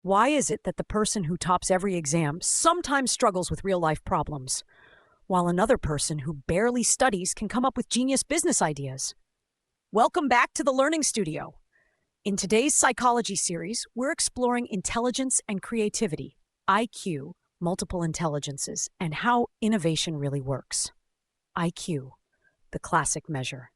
Why is it that the person who tops every exam sometimes struggles with real-life problems, while another person who barely studies can come up with genius business ideas? Welcome back to the Learning Studio. In today's psychology series, we're exploring intelligence and creativity, IQ, multiple intelligences, and how innovation really works. IQ, the classic measure.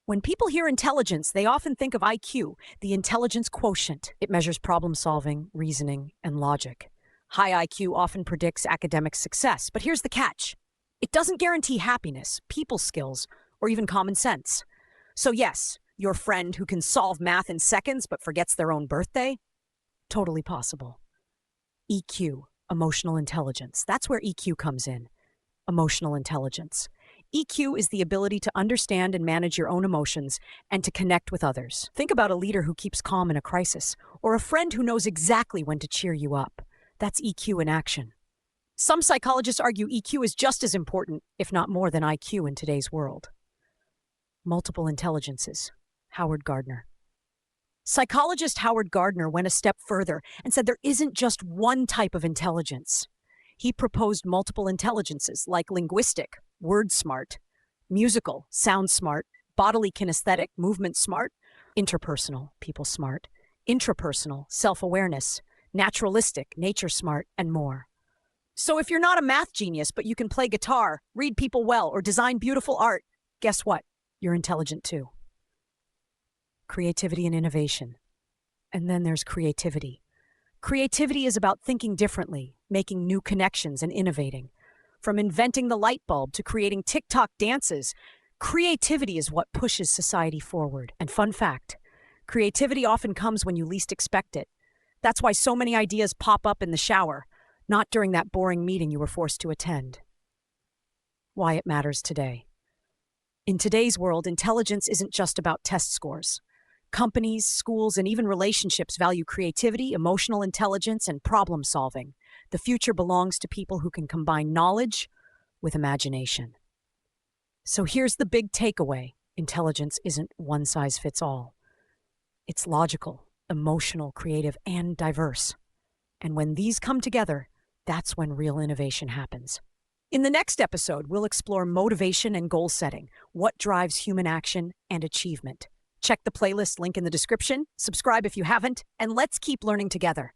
When people hear intelligence, they often think of IQ, the intelligence quotient. It measures problem solving, reasoning, and logic. High IQ often predicts academic success, but here's the catch. It doesn't guarantee happiness, people skills, or even common sense. So yes, your friend who can solve math in seconds but forgets their own birthday? Totally possible. EQ, emotional intelligence. That's where EQ comes in. Emotional intelligence. EQ is the ability to understand and manage your own emotions and to connect with others. Think about a leader who keeps calm in a crisis, or a friend who knows exactly when to cheer you up. That's EQ in action. Some psychologists argue EQ is just as important, if not more, than IQ in today's world. Multiple intelligences. Howard Gardner. Psychologist Howard Gardner went a step further and said there isn't just one type of intelligence. He proposed multiple intelligences like linguistic, word smart, musical, sound smart, bodily kinesthetic, movement smart, interpersonal, people smart, intrapersonal, self-awareness, naturalistic, nature smart, and more. So if you're not a math genius, but you can play guitar, read people well, or design beautiful art, guess what? You're intelligent too. Creativity and innovation. And then there's creativity. Creativity is about thinking differently, making new connections, and innovating. From inventing the light bulb to creating TikTok dances, creativity is what pushes society forward. And fun fact, creativity often comes when you least expect it. That's why so many ideas pop up in the shower, not during that boring meeting you were forced to attend. Why it matters today. In today's world, intelligence isn't just about test scores. Companies, schools, and even relationships value creativity, emotional intelligence, and problem solving. The future belongs to people who can combine knowledge with imagination. So here's the big takeaway. Intelligence isn't one size fits all. It's logical, emotional, creative, and diverse. And when these come together, that's when real innovation happens. In the next episode, we'll explore motivation and goal setting, what drives human action and achievement. Check the playlist link in the description, subscribe if you haven't, and let's keep learning together.